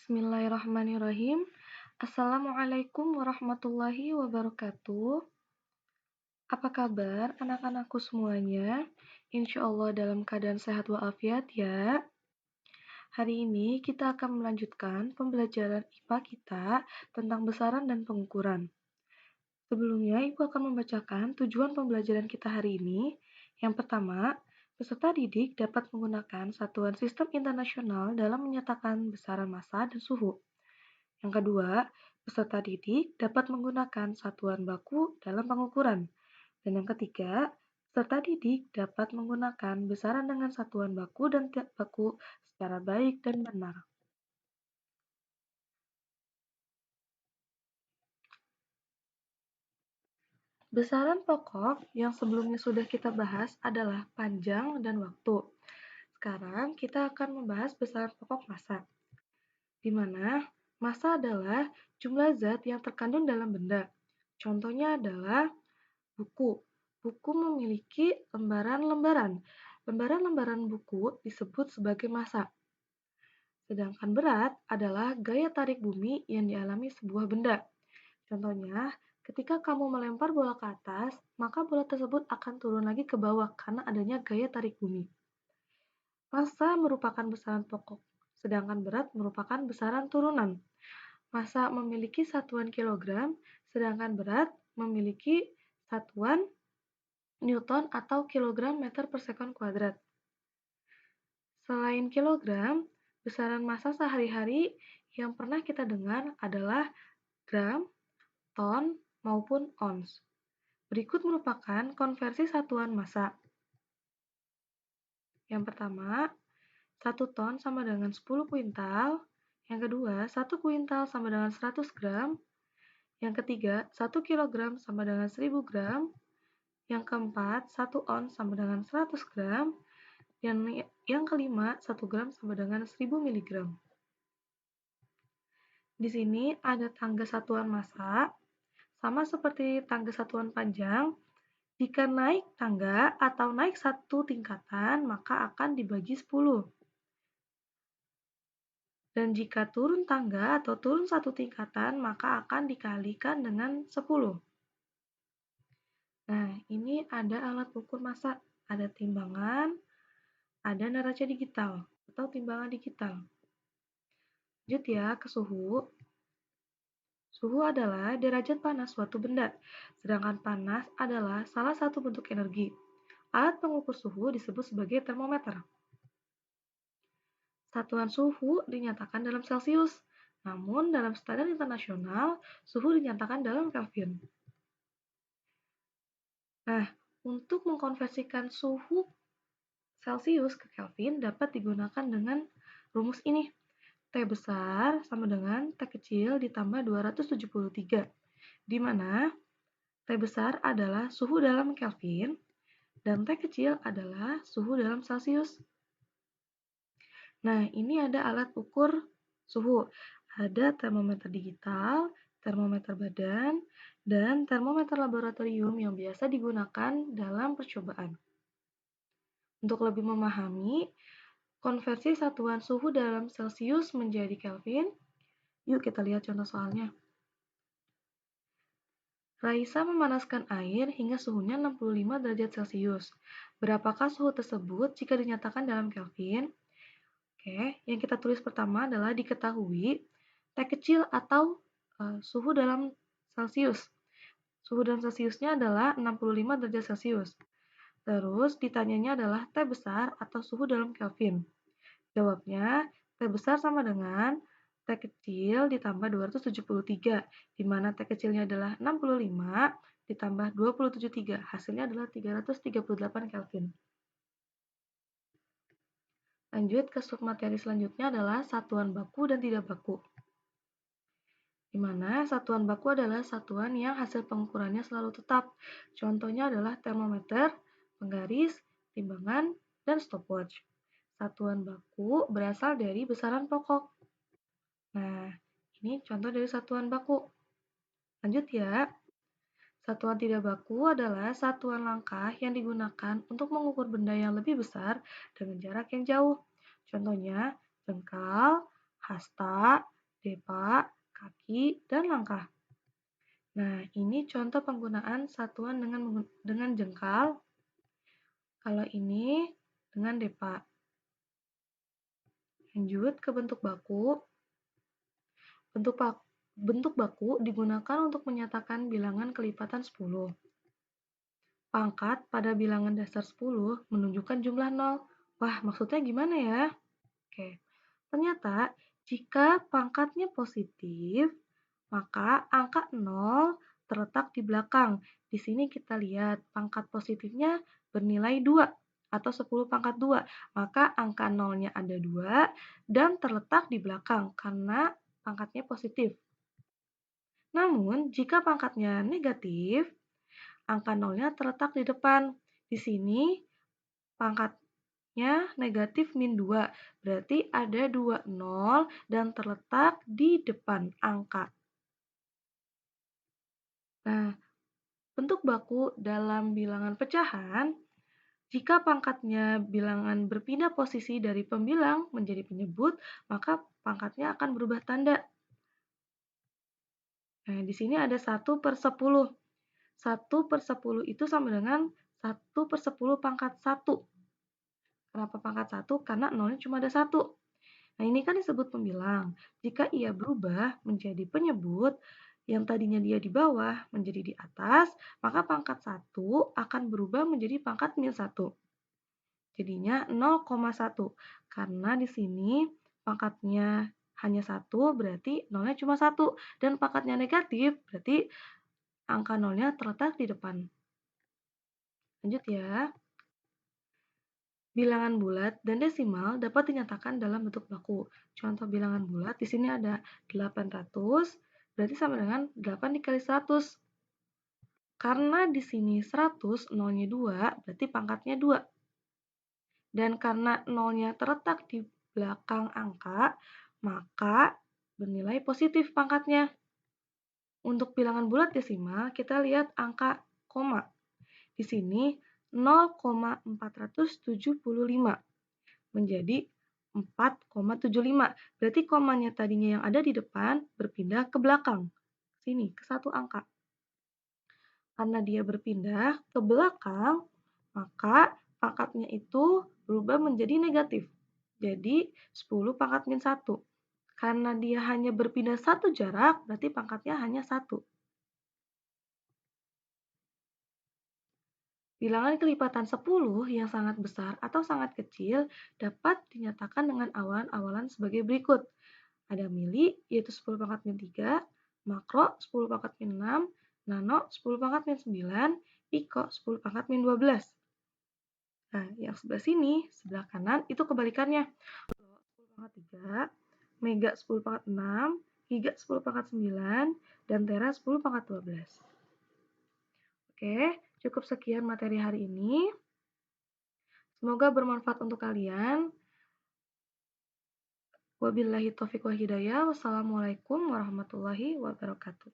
Bismillahirrahmanirrahim. Assalamualaikum warahmatullahi wabarakatuh. Apa kabar anak-anakku semuanya? Insya Allah dalam keadaan sehat walafiat ya. Hari ini kita akan melanjutkan pembelajaran IPA kita tentang besaran dan pengukuran. Sebelumnya, Ibu akan membacakan tujuan pembelajaran kita hari ini. Yang pertama, peserta didik dapat menggunakan satuan sistem internasional dalam menyatakan besaran massa dan suhu. Yang kedua, peserta didik dapat menggunakan satuan baku dalam pengukuran. Dan yang ketiga, peserta didik dapat menggunakan besaran dengan satuan baku dan tidak baku secara baik dan benar. Besaran pokok yang sebelumnya sudah kita bahas adalah panjang dan waktu. Sekarang kita akan membahas besaran pokok massa, di mana massa adalah jumlah zat yang terkandung dalam benda. Contohnya adalah buku. Buku memiliki lembaran-lembaran. Lembaran-lembaran buku disebut sebagai massa. Sedangkan berat adalah gaya tarik bumi yang dialami sebuah benda. Contohnya, ketika kamu melempar bola ke atas, maka bola tersebut akan turun lagi ke bawah karena adanya gaya tarik bumi. Massa merupakan besaran pokok, sedangkan berat merupakan besaran turunan. Massa memiliki satuan kilogram, sedangkan berat memiliki satuan Newton atau kilogram meter per sekon kuadrat. Selain kilogram, besaran massa sehari-hari yang pernah kita dengar adalah gram, ton, maupun ons. Berikut merupakan konversi satuan massa. Yang pertama, 1 ton sama dengan 10 kuintal. Yang kedua, 1 kuintal sama dengan 100 gram. Yang ketiga, 1 kilogram sama dengan 1000 gram. Yang keempat, 1 ons sama dengan 100 gram. Yang kelima, 1 gram sama dengan 1000 mg. Di sini ada tangga satuan massa, sama seperti tangga satuan panjang. Jika naik tangga atau naik satu tingkatan, maka akan dibagi 10. Dan jika turun tangga atau turun satu tingkatan, maka akan dikalikan dengan 10. Nah, ini ada alat ukur massa, ada timbangan, ada neraca digital atau timbangan digital. Lanjut ya ke suhu. Suhu adalah derajat panas suatu benda, sedangkan panas adalah salah satu bentuk energi. Alat pengukur suhu disebut sebagai termometer. Satuan suhu dinyatakan dalam Celcius, namun dalam standar internasional, suhu dinyatakan dalam Kelvin. Nah, untuk mengkonversikan suhu Celcius ke Kelvin dapat digunakan dengan rumus ini. T besar sama dengan T kecil ditambah 273, di mana T besar adalah suhu dalam Kelvin dan T kecil adalah suhu dalam Celcius. Nah, ini ada alat ukur suhu. Ada termometer digital, termometer badan, dan termometer laboratorium yang biasa digunakan dalam percobaan. Untuk lebih memahami konversi satuan suhu dalam Celcius menjadi Kelvin, yuk kita lihat contoh soalnya. Raisa memanaskan air hingga suhunya 65 derajat Celcius. Berapakah suhu tersebut jika dinyatakan dalam Kelvin? Oke, yang kita tulis pertama adalah diketahui T kecil atau suhu dalam Celcius. Suhu dalam Celciusnya adalah 65 derajat Celcius. Terus ditanyanya adalah T besar atau suhu dalam Kelvin. Jawabnya, T besar sama dengan T kecil ditambah 273, di mana T kecilnya adalah 65 ditambah 273, hasilnya adalah 338 Kelvin. Lanjut ke submateri selanjutnya adalah satuan baku dan tidak baku. Di mana satuan baku adalah satuan yang hasil pengukurannya selalu tetap. Contohnya adalah termometer, penggaris, timbangan, dan stopwatch. Satuan baku berasal dari besaran pokok. Nah, ini contoh dari satuan baku. Lanjut ya. Satuan tidak baku adalah satuan langkah yang digunakan untuk mengukur benda yang lebih besar dengan jarak yang jauh. Contohnya, jengkal, hasta, depa, kaki, dan langkah. Nah, ini contoh penggunaan satuan dengan jengkal. Kalau ini dengan depa. Lanjut ke bentuk baku. Bentuk baku digunakan untuk menyatakan bilangan kelipatan 10. Pangkat pada bilangan dasar 10 menunjukkan jumlah 0. Wah, maksudnya gimana ya? Oke, ternyata jika pangkatnya positif, maka angka 0 terletak di belakang. Di sini kita lihat pangkat positifnya bernilai 2 atau 10 pangkat 2. Maka angka 0-nya ada 2 dan terletak di belakang karena pangkatnya positif. Namun, jika pangkatnya negatif, angka 0-nya terletak di depan. Di sini pangkatnya negatif min 2, berarti ada 2 0 dan terletak di depan angka. Nah, bentuk baku dalam bilangan pecahan, jika pangkatnya bilangan berpindah posisi dari pembilang menjadi penyebut, maka pangkatnya akan berubah tanda. Nah, di sini ada 1/10. 1/10 itu sama dengan 1/10 pangkat 1. Kenapa pangkat 1? Karena 0-nya cuma ada 1. Nah, ini kan disebut pembilang. Jika ia berubah menjadi penyebut, yang tadinya dia di bawah menjadi di atas, maka pangkat 1 akan berubah menjadi pangkat min 1. Jadinya 0,1. Karena di sini pangkatnya hanya 1, berarti 0-nya cuma 1. Dan pangkatnya negatif, berarti angka 0-nya terletak di depan. Lanjut ya. Bilangan bulat dan desimal dapat dinyatakan dalam bentuk baku. Contoh bilangan bulat di sini ada 800, berarti sama dengan 8 dikali 100. Karena di sini 100, 0-nya 2, berarti pangkatnya 2. Dan karena 0-nya terletak di belakang angka, maka bernilai positif pangkatnya. Untuk bilangan bulat desimal, kita lihat angka koma. Di sini 0,475 menjadi 4,75. Berarti komanya tadinya yang ada di depan berpindah ke belakang. Sini, ke satu angka. Karena dia berpindah ke belakang, maka pangkatnya itu berubah menjadi negatif. Jadi 10 pangkat min 1. Karena dia hanya berpindah satu jarak, berarti pangkatnya hanya 1. Bilangan kelipatan 10 yang sangat besar atau sangat kecil dapat dinyatakan dengan awalan-awalan sebagai berikut. Ada mili, yaitu 10 pangkat min 3, makro 10 pangkat min 6, nano 10 pangkat min 9, piko 10 pangkat min 12. Nah, yang sebelah sini, sebelah kanan, itu kebalikannya. 10 pangkat 3, mega 10 pangkat 6, giga 10 pangkat 9, dan tera 10 pangkat 12. Oke, cukup sekian materi hari ini. Semoga bermanfaat untuk kalian. Wabillahi taufiq wal hidayah. Wassalamualaikum warahmatullahi wabarakatuh.